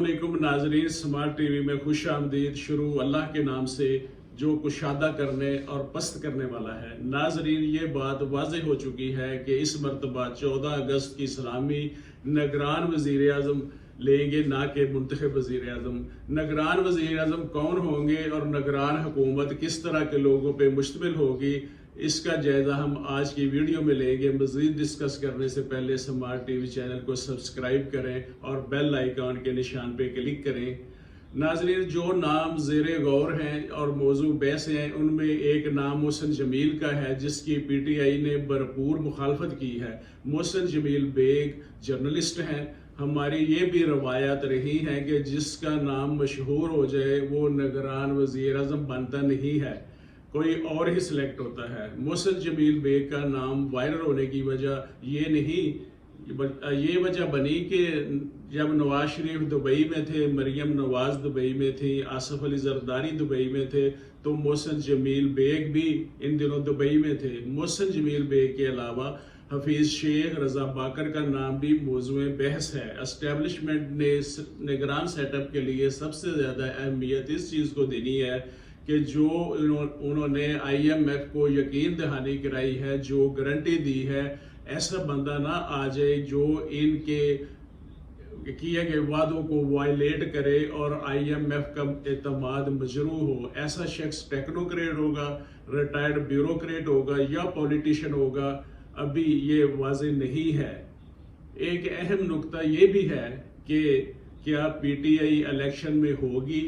अस्सलामुअलैकुम नाजरीन, smart TV में खुश आमदीद। शुरू अल्लाह के नाम से जो कुशादा करने और पस्त करने वाला है। नाजरीन, ये बात वाज़ेह हो चुकी है कि इस मरतबा 14 अगस्त की सलामी निगरान वज़ीर आज़म लेंगे, ना कि मुंतखब वज़ीर आज़म। निगरान वज़ीर आज़म कौन होंगे और निगरान हुकूमत किस तरह के लोगों पर मुश्तमिल होगी, इसका जायज़ा हम आज की वीडियो में लेंगे। मज़ीद डिस्कस करने से पहले स्मार्ट टीवी चैनल को सब्सक्राइब करें और बेल आइकॉन के निशान पे क्लिक करें। नाज़रीन, जो नाम ज़ेरे गौर हैं और मौजू बहस हैं, उनमें एक नाम मोहसिन जमील का है, जिसकी PTI ने भरपूर मुखालफत की है। मोहसिन जमील बेग जर्नलिस्ट हैं। हमारी ये भी रवायत रही है कि जिसका नाम मशहूर हो जाए वो निगरान वज़ीर आज़म बनता नहीं है, कोई और ही सिलेक्ट होता है। मोहसिन जमील बेग का नाम वायरल होने की वजह ये वजह बनी कि जब नवाज शरीफ दुबई में थे, मरियम नवाज दुबई में थी, आसिफ अली जरदारी दुबई में थे, तो मोहसिन जमील बेग भी इन दिनों दुबई में थे। मोहसिन जमील बेग के अलावा हफीज़ शेख, रजा बाकर का नाम भी मौजूए बहस है। एस्टेब्लिशमेंट ने निगरान सेटअप के लिए सबसे ज़्यादा अहमियत इस चीज़ को देनी है कि जो उन्होंने IMF को यकीन दहानी कराई है, जो गारंटी दी है, ऐसा बंदा ना आ जाए जो इनके किए गए वादों को वायलेट करे और IMF का एतमाद मजरू हो। ऐसा शख्स टेक्नोक्रेट होगा, रिटायर्ड ब्यूरोक्रेट होगा या पॉलिटिशियन होगा, अभी ये वाज़ेह नहीं है। एक अहम नुक्ता ये भी है कि क्या PTI इलेक्शन में होगी,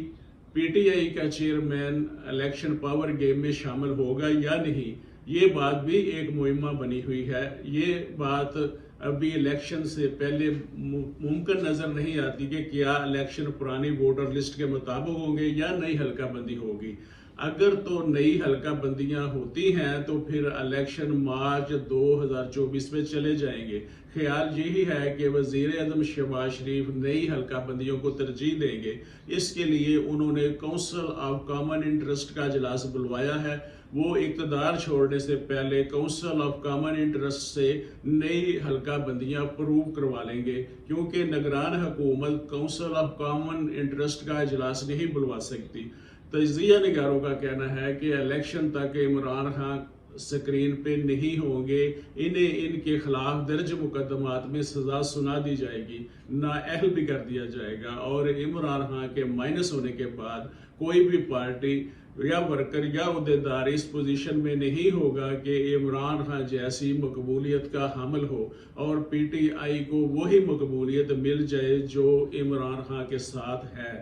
PTI का चेयरमैन इलेक्शन पावर गेम में शामिल होगा या नहीं, ये बात भी एक मुहिम्मा बनी हुई है। ये बात अभी इलेक्शन से पहले मुमकिन नज़र नहीं आती कि क्या इलेक्शन पुरानी वोटर लिस्ट के मुताबिक होंगे या नई हल्का बंदी होगी। अगर तो नई हल्का बंदियां होती हैं तो फिर इलेक्शन मार्च 2024 में चले जाएंगे। ख्याल यही है कि वज़ीर आज़म शहबाज शरीफ नई हल्का बंदियों को तरजीह देंगे। इसके लिए उन्होंने काउंसिल ऑफ कॉमन इंटरेस्ट का इजलास बुलवाया है। वो इक़्तिदार छोड़ने से पहले काउंसिल ऑफ कॉमन इंटरेस्ट से नई हल्का बंदियां प्रूव करवा लेंगे, क्योंकि निगरान हुकूमत काउंसिल ऑफ कॉमन इंटरेस्ट का इजलास नहीं बुलवा सकती। तजिया निगारों का कहना है कि इलेक्शन तक इमरान खान स्क्रीन पे नहीं होंगे, इन्हें इनके खिलाफ दर्ज मुकदमात में सजा सुना दी जाएगी, नाअहल भी कर दिया जाएगा और इमरान खान के माइनस होने के बाद कोई भी पार्टी या वर्कर या उहदेदार इस पोजीशन में नहीं होगा कि इमरान खान जैसी मकबूलियत का हामिल हो और PTI को वही मकबूलियत मिल जाए जो इमरान खान के साथ है।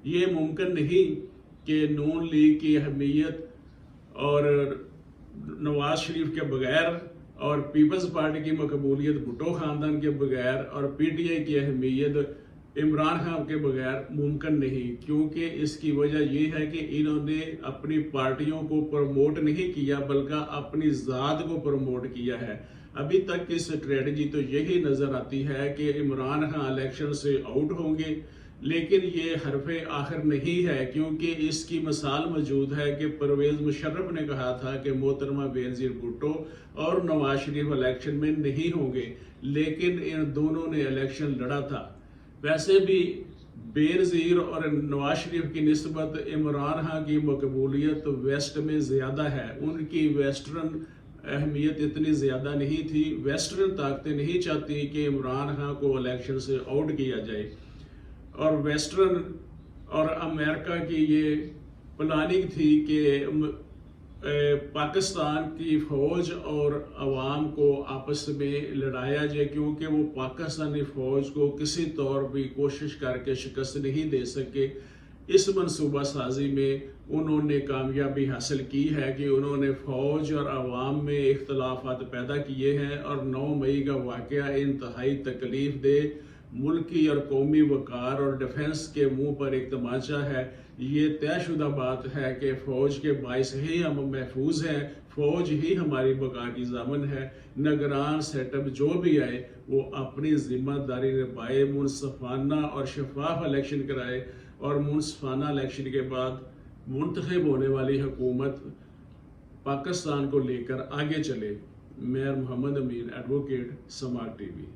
ये मुमकिन नहीं कि नून लीग की अहमियत और नवाज शरीफ के बगैर और पीपल्स पार्टी की मकबूलियत भुट्टो ख़ानदान के बगैर और PTI की अहमियत इमरान खान के बगैर मुमकिन नहीं, क्योंकि इसकी वजह यह है कि इन्होंने अपनी पार्टियों को प्रमोट नहीं किया बल्कि अपनी ज़ात को प्रमोट किया है। अभी तक की स्ट्रेटजी तो यही नज़र आती है कि इमरान खान इलेक्शन से आउट होंगे, लेकिन ये हरफे आखिर नहीं है, क्योंकि इसकी मिसाल मौजूद है कि परवेज़ मुशर्रफ ने कहा था कि मोहतरमा बेनज़ीर भुट्टो और नवाज शरीफ इलेक्शन में नहीं होंगे, लेकिन इन दोनों ने इलेक्शन लड़ा था। वैसे भी बेनज़ीर और नवाज शरीफ की निस्बत इमरान खान की मकबूलियत वेस्ट में ज़्यादा है। उनकी वेस्टर्न अहमियत इतनी ज़्यादा नहीं थी। वेस्टर्न ताकतें नहीं चाहती कि इमरान खान को इलेक्शन से आउट किया जाए और वेस्टर्न और अमेरिका की ये प्लानिंग थी कि पाकिस्तान की फ़ौज और अवाम को आपस में लड़ाया जाए, क्योंकि वो पाकिस्तानी फ़ौज को किसी तौर भी कोशिश करके शिकस्त नहीं दे सके। इस मनसूबा साजी में उन्होंने कामयाबी हासिल की है कि उन्होंने फ़ौज और अवाम में इख्तलाफात पैदा किए हैं और 9 मई का वाक़या इंतहाई तकलीफ़ दे मुल्की और कौमी वक़ार और डिफेंस के मुंह पर एक तमाचा है। ये तयशुदा बात है कि फ़ौज के बाइस ही हम महफूज हैं, फ़ौज ही हमारी बका की ज़ामन है। निगरान सेटअप जो भी आए वो अपनी ज़िम्मेदारी निभाए, मुनसफाना और शफाफ इलेक्शन कराए और मुनसफाना इलेक्शन के बाद मुंतखब होने वाली हुकूमत पाकिस्तान को लेकर आगे चले। मैं मोहम्मद अमीन, एडवोकेट, स्मार्ट टीवी।